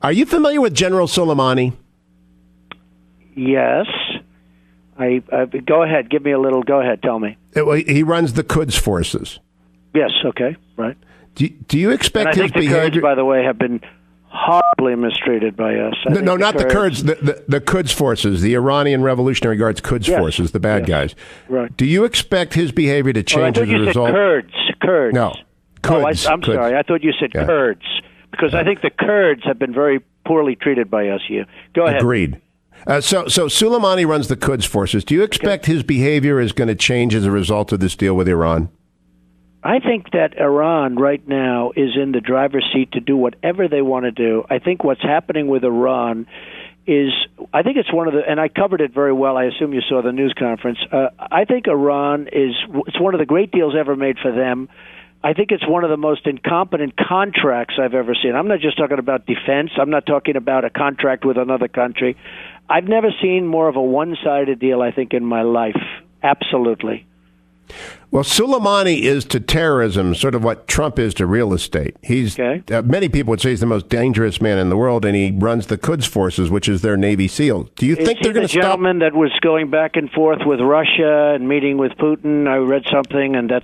Are you familiar with General Soleimani? Yes. Go ahead. Give me a little. Go ahead. Tell me. He runs the Quds forces. Yes. Okay. Right. Do you expect his behavior? The Kurds, by the way, have been horribly mistreated by us. No, not the Kurds. The Quds forces, the Iranian Revolutionary Guards Quds forces, the bad guys. Right. Do you expect his behavior to change as a result? Kurds. No. Quds. I'm sorry. I thought you said Kurds because I think the Kurds have been very poorly treated by us. Go ahead. Agreed. So Soleimani runs the Quds forces. Do you expect his behavior is going to change as a result of this deal with Iran? I think that Iran right now is in the driver's seat to do whatever they want to do. I think what's happening with Iran is, I think it's one of the, and I covered it very well. I assume you saw the news conference. I think Iran it's one of the great deals ever made for them. I think it's one of the most incompetent contracts I've ever seen. I'm not just talking about defense. I'm not talking about a contract with another country. I've never seen more of a one-sided deal, I think, in my life. Absolutely. Well, Soleimani is to terrorism sort of what Trump is to real estate. He's many people would say he's the most dangerous man in the world, and he runs the Quds forces, which is their Navy SEAL. Do you think they're going to stop? The gentleman that was going back and forth with Russia and meeting with Putin, I read something, and that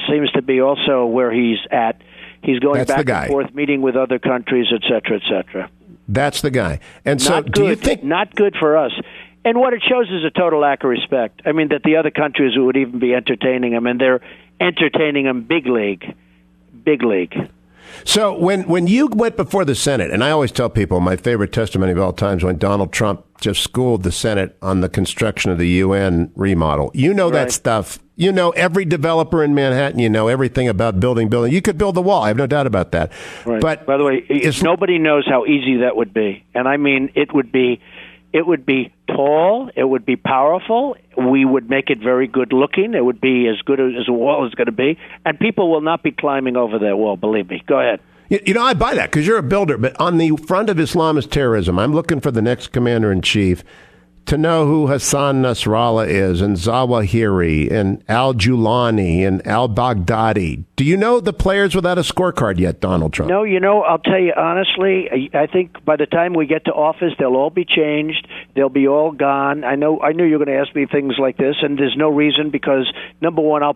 seems to be also where he's at. He's going back and forth, meeting with other countries, et cetera, et cetera. That's the guy. And so, do you think not good for us? And what it shows is a total lack of respect. I mean, that the other countries would even be entertaining him, and they're entertaining him big league. Big league. So when you went before the Senate, and I always tell people my favorite testimony of all time is when Donald Trump just schooled the Senate on the construction of the UN remodel. You know that stuff. You know every developer in Manhattan. You know everything about building. You could build the wall. I have no doubt about that. Right. But by the way, nobody knows how easy that would be. And I mean, it would be tall. It would be powerful. We would make it very good looking. It would be as good as a wall is going to be. And people will not be climbing over that wall, believe me. Go ahead. You know, I buy that because you're a builder. But on the front of Islamist terrorism, I'm looking for the next commander-in-chief to know who Hassan Nasrallah is, and Zawahiri, and al-Julani, and al-Baghdadi. Do you know the players without a scorecard yet, Donald Trump? No, I'll tell you honestly, I think by the time we get to office, they'll all be changed. They'll be all gone. I knew you're going to ask me things like this, and there's no reason because, number one, I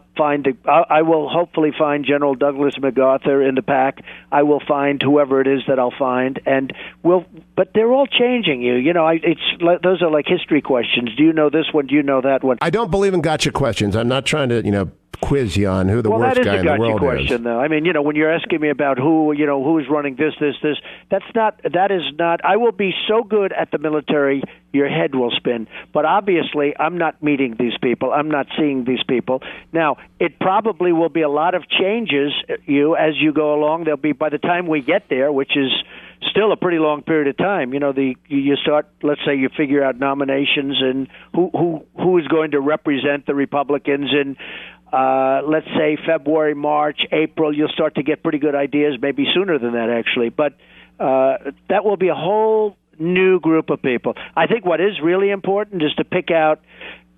will hopefully find General Douglas MacArthur in the pack. I will find whoever it is that I'll find, but they're all changing you. Those are like history questions. Do you know this one? Do you know that one? I don't believe in gotcha questions. I'm not trying to, quiz you on who the worst guy in the world is. Well, that is a gotcha question, though. I mean, when you're asking me about who's running this, that is not. I will be so good at the military, your head will spin. But obviously, I'm not meeting these people. I'm not seeing these people. Now, it probably will be a lot of changes, as you go along. There'll be, by the time we get there, which is still a pretty long period of time. You start, let's say you figure out nominations and who is going to represent the Republicans in, let's say February, March, April. You'll start to get pretty good ideas, maybe sooner than that actually. But that will be a whole new group of people. I think what is really important is to pick out,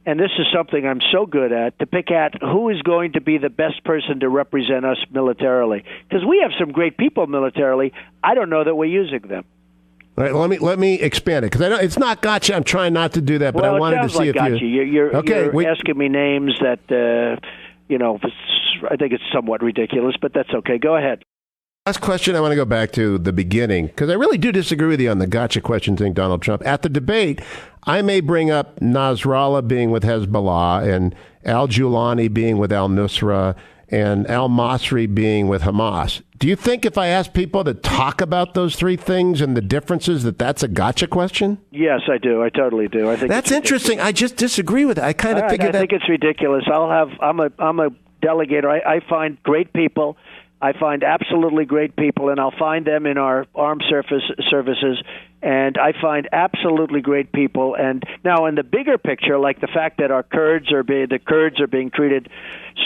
and this is something I'm so good at, to pick out who is going to be the best person to represent us militarily. Because we have some great people militarily. I don't know that we're using them. All right, let me expand it because I know it's not gotcha. I'm trying not to do that, but I wanted to see if gotcha. You're asking me names that I think it's somewhat ridiculous, but that's okay. Go ahead. Last question, I want to go back to the beginning, because I really do disagree with you on the gotcha question thing, Donald Trump. At the debate, I may bring up Nasrallah being with Hezbollah and al-Julani being with al-Nusra and al-Masri being with Hamas. Do you think if I ask people to talk about those three things and the differences, that's a gotcha question? Yes, I do. I totally do. I think that's interesting. I just disagree with it. I kind of figured that. I think it's ridiculous. I'm a delegator. I find great people. I find absolutely great people, and I'll find them in our armed services, and I find absolutely great people. And now, in the bigger picture, like the fact that the Kurds are being treated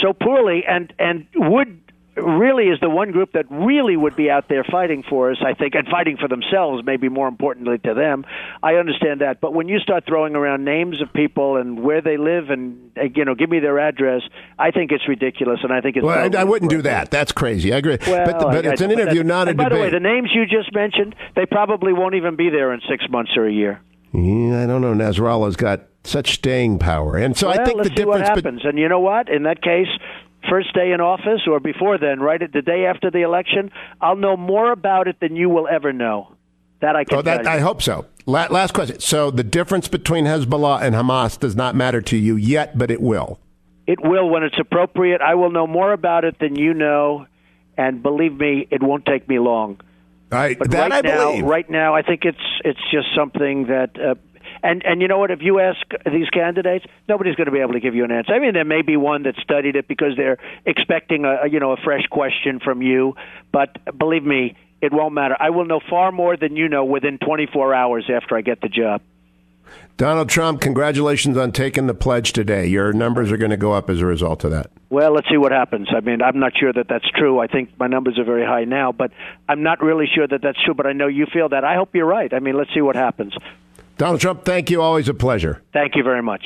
so poorly, and would really is the one group that really would be out there fighting for us, I think, and fighting for themselves, maybe more importantly to them. I understand that. But when you start throwing around names of people and where they live and, give me their address, I think it's ridiculous, and I think it's... Well, I wouldn't do that. That's crazy. I agree. Well, but it's an interview, not a debate. By the way, the names you just mentioned, they probably won't even be there in 6 months or a year. Yeah, I don't know. Nasrallah's got such staying power. And so I think let's the see what difference... happens. And you know what? In that case... First day in office or before then, right at the day after the election, I'll know more about it than you will ever know. That I can tell you. I hope so. Last question. So the difference between Hezbollah and Hamas does not matter to you yet, but it will. It will when it's appropriate. I will know more about it than you know, and believe me, it won't take me long. But I believe. Right now, I think it's just something that... And you know what? If you ask these candidates, nobody's going to be able to give you an answer. I mean, there may be one that studied it because they're expecting a fresh question from you. But believe me, it won't matter. I will know far more than you know within 24 hours after I get the job. Donald Trump, congratulations on taking the pledge today. Your numbers are going to go up as a result of that. Well, let's see what happens. I mean, I'm not sure that that's true. I think my numbers are very high now, but I'm not really sure that that's true. But I know you feel that. I hope you're right. I mean, let's see what happens. Donald Trump, thank you. Always a pleasure. Thank you very much.